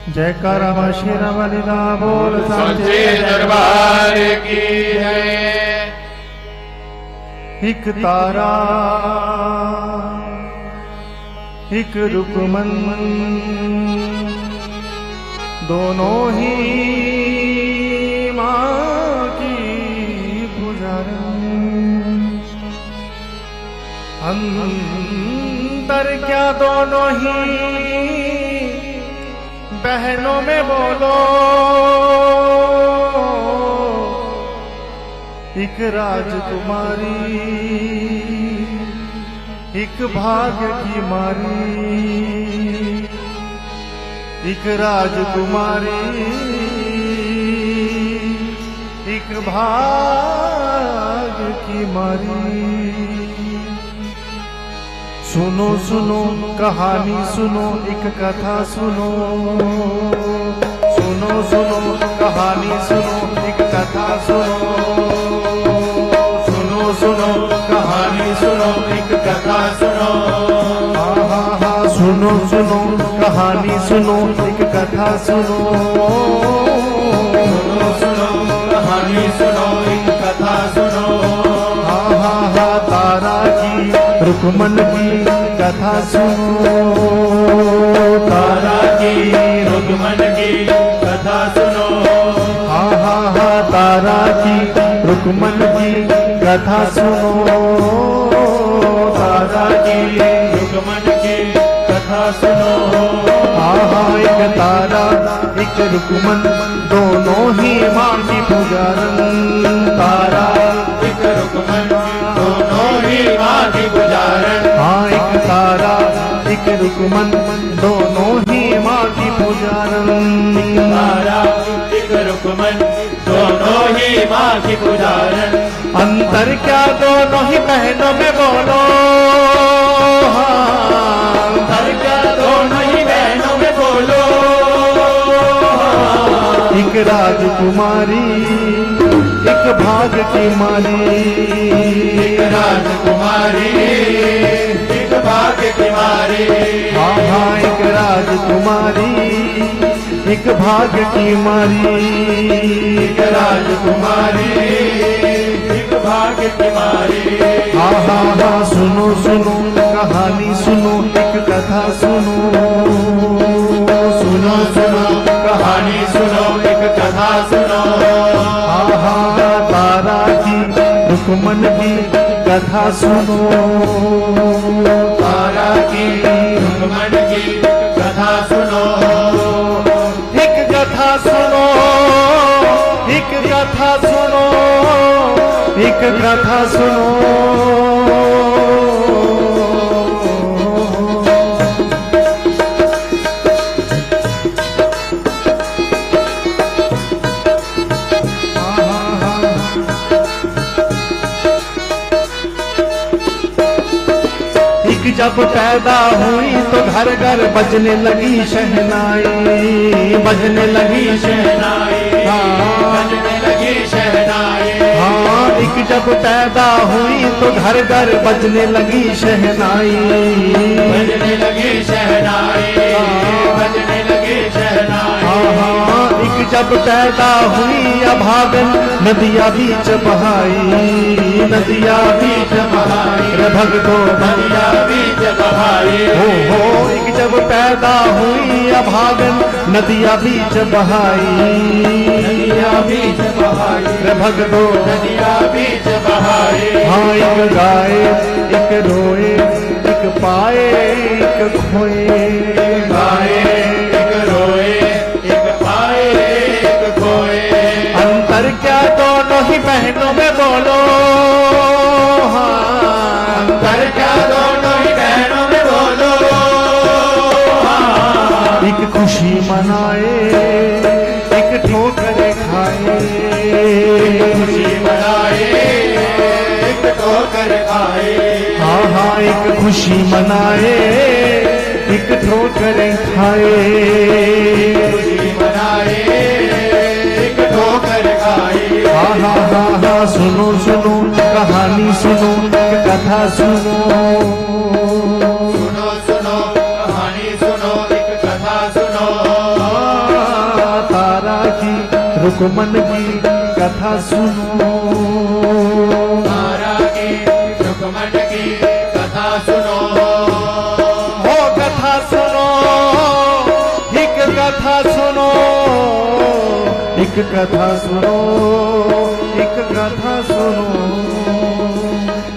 जयकारा शेरा वालिदा बोल सच्चे दरबार की है। एक तारा एक रुकमन दोनों ही माँ की पुजारन। अंतर क्या दोनों ही बहनों में बोलो, एक राजकुमारी एक भाग्य की मारी। एक राजकुमारी एक भाग्य की मारी। सुनो सुनो कहानी सुनो एक कथा सुनो। सुनो सुनो कहानी सुनो एक कथा सुनो। सुनो सुनो कहानी सुनो एक कथा सुनो। हाँ हाँ हाँ सुनो सुनो कहानी सुनो एक कथा सुनो। सुनो सुनो कहानी सुनो एक कथा सुनो। हाँ हाँ हाँ तारा की रुकमन की कथा सुनो। तारा की रुकमन की कथा सुनो। हाँ हाँ हाँ तारा की रुकमन की कथा सुनो। तारा की रुकमन की कथा सुनो। हाँ हाँ एक तारा एक रुकमन दोनों ही माँ की पुजारन। तारा एक रुकमन दोनों ही माँ की पुजारन। हाँ एक तारा एक रुकमन दोनों ही माँ की पुजारन। तारा एक रुकमन दोनों ही माँ की पुजारन। अंतर क्या दोनों ही बहनों में बोलो। हाँ अंतर क्या दोनों ही बहनों में बोलो। एक राजकुमारी एक भाग्य की मारी। एक राजकुमारी एक भाग्य की मारी। हाँ हाँ एक राजकुमारी एक भाग्य की मारी। एक राजकुमारी एक भाग्य की मारी। हाँ हाँ हाँ सुनो सुनो कहानी सुनो एक कथा सुनो। सुनो सुनो कहानी सुनो एक कथा सुनो। हाँ हाँ तारा की रुकमन की कथा सुनो। तारा की रुकमन की कथा सुनो। एक कथा सुनो एक कथा सुनो एक कथा सुनो। जब पैदा हुई तो घर घर बजने लगी शहनाई। बजने लगी शहनाई। बजने लगी शहनाई। हाँ एक जब पैदा हुई तो घर घर बजने लगी शहनाई। बजने लगी शहनाई। बजने लगी शहनाई। हाँ हाँ एक जब पैदा हुई अभागन नदिया बीच बहाई। नदिया बीच बहाई रे भगतो नदिया बीच बहाई। हो एक जब पैदा हुई अभागन नदिया बीच बहाई। नदिया बीच बहाई रे भगतो नदिया बीच बहाई। हाँ एक गाए एक रोए एक पाए एक खोए। गाए एक रोए एक पाए एक खोए। अंतर क्या दोनों ही बहनों में बोलो। हाँ अंतर क्या दोनों ही बहनों में बोलो। एक खुशी मनाए एक ठोकर खाए। खुशी मनाए एक ठोकर खाए। हाँ हाँ एक खुशी मनाए एक ठोकर खाए। खुशी मनाए एक ठोकर खाए। हाँ हाँ हाँ हाँ सुनो सुनो कहानी सुनो एक कथा सुनो। सुनो सुनो कहानी सुनो एक कथा सुनो। रुकमन की कथा सुनो। तारा की रुकमन की कथा सुनो। हो कथा सुनो, एक कथा सुनो, एक कथा सुनो, एक कथा सुनो।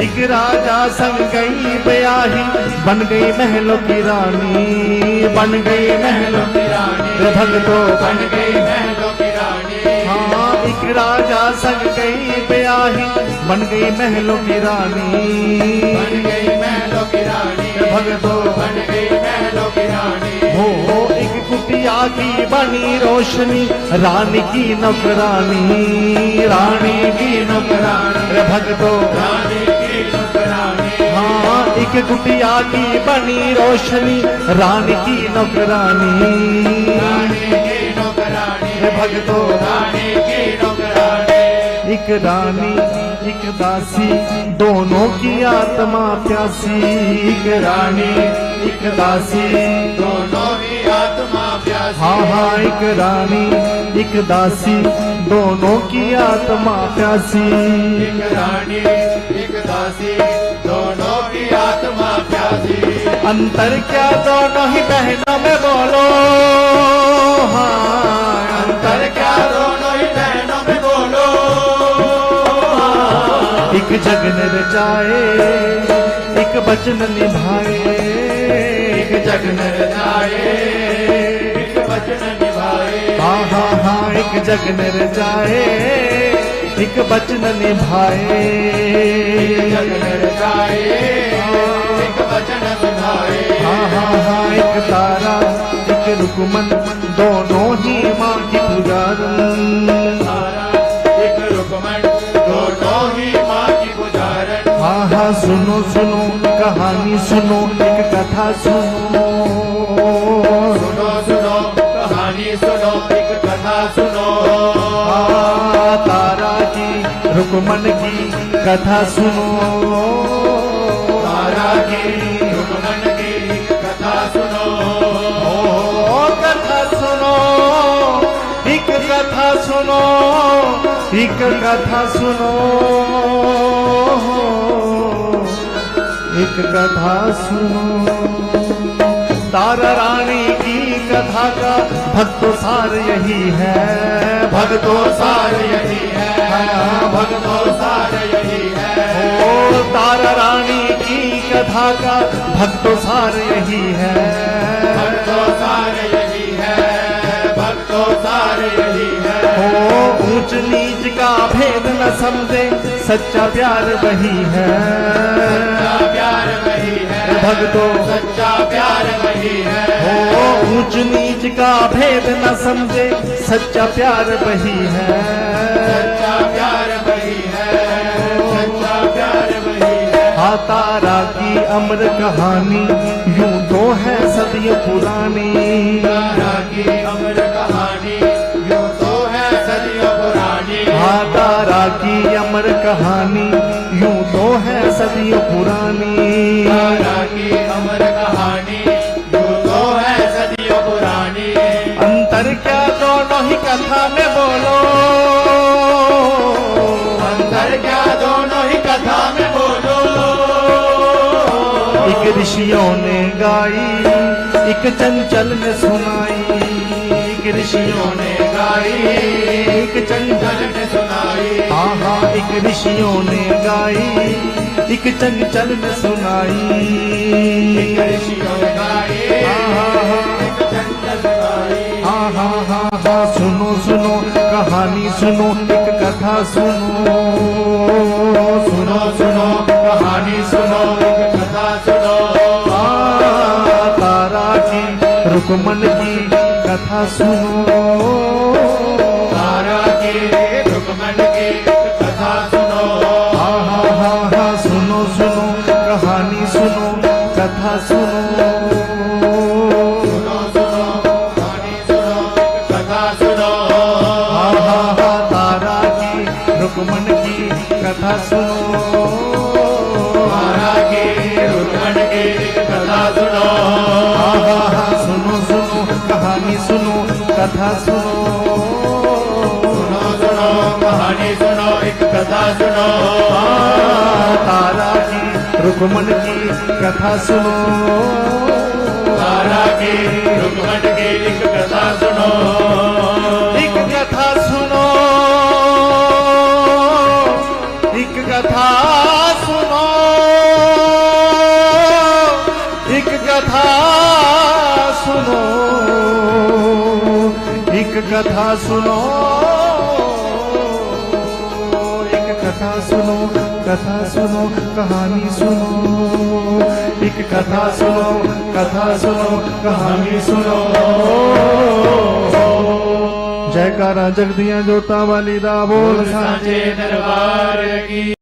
एक राजा संग गई ब्याही, बन गई महलों की रानी, बन गई महलों की रानी। रे भक्तों बन गई महलों की रानी। हाँ, एक राजा संग गई ब्याही, बन गई महलों की रानी, बन गई महलों की रानी। रे भक्तों बन गई महलों की रानी। हो एक कुटिया की बनी रोशनी, रानी की नौकरानी, रानी की नौकरानी। रे भक्तों रानी की नौकरानी। हाँ, एक कुटिया की बनी रोशनी, रानी की नौकरानी, रानी की नौकरानी। रे भक्तों रानी की नौकरानी। एक रानी एक दासी, दोनों की आत्मा प्यासी। एक रानी एक दासी, दोनों की आत्मा प्यासी। हाँ हाँ, एक रानी एक दासी, दोनों की आत्मा प्यासी। एक रानी एक दासी, दोनों की आत्मा प्यासी। अंतर क्या दोनों ही बहनों में बोलो, हाँ अंतर क्या दोनों ही बहनों में बोलो। एक जग न रचाए, एक वचन निभाए, एक जग न रचाए, एक वचन निभाए। हाँ हाँ हाँ, एक जग न रचाए, एक वचन निभाए। एक जग न रचाए, एक वचन निभाए। हाँ हाँ हाँ, एक तारा एक रुकमन, दोनों ही माँ की पुजारन। तारा एक रुकमन, दोनों ही माँ की पुजारन। हाँ हाँ, सुनो सुनो कहानी सुनो, एक कथा सुनो। सुनो सुनो कहानी सुनो, एक कथा सुनो। हाँ, तारा की रुकमन की कथा सुनो। तारा की रुकमन की कथा सुनो। ओ कथा सुनो, एक कथा सुनो, एक कथा सुनो, एक कथा सुनो। तारा रानी की कथा का भक्तों सार यही है, भक्तों सार यही है, हाँ, भक्तों सार यही है। ओ तारा रानी की कथा का भक्तों सार यही है, भक्तों सार यही है, भक्तों सार यही है। ओ ऊंच नीच का भेद न समझे, सच्चा प्यार वही है, सच्चा प्यार वही है। भक्तों सच्चा प्यार वही है। ओ ऊंच नीच का भेद न समझे, सच्चा प्यार वही है, सच्चा प्यार वही है, सच्चा प्यार वही है। हाँ, तारा की अमर कहानी यूं तो है सदियों पुरानी, तारा की अमर कहानी यूं तो है सदियों पुरानी। हाँ, तारा की अमर कहानी यूं तो है सदियों पुरानी। तारा की अमर कहानी यूं तो है सदियों पुरानी। अंतर क्या दोनों ही कथा में बोलो, अंतर क्या दोनों ही कथा में बोलो। एक ऋषियों ने गाई, एक चंचल ने सुनाई, एक ऋषियों ने गाई, एक चंचल ने सुनाई। हाँ हाँ, एक ऋषियों ने गाई, एक चंचल ने सुनाई, एक ऋषियों ने गाई, एक चंचल गाई। हाँ हाँ हाँ हाँ, सुनो सुनो कहानी सुनो, एक कथा सुनो। सुनो सुनो कहानी सुनो, एक कथा सुनो। तारा की रुकमन की कथा सुनो, तारा की रुकमन की कथा सुनो। हाँ हाँ हाँ हाँ, सुनो सुनो कहानी सुनो, कथा सुनो। सुनो सुनो कहानी सुनो, कथा सुनो। हाँ हाँ हाँ, तारा की रुकमन की कथा सुनो, तारा की रुकमन की कथा सुनो। हाँ हाँ हाँ, सुनो सुनो कहानी सुनो, कथा सुनो। कथा सुनो। तारा की रुकमन की कथा सुनो। तारा की रुकमन की एक कथा सुनो। एक कथा सुनो, एक कथा सुनो, एक कथा सुनो, एक कथा सुनो, एक कथा सुनो, कथा सुनो, कहानी सुनो। एक कथा सुनो, कथा सुनो, कहानी सुनो। जयकारा जगदियां जोता वाली दा बोल सांचे दरबार की।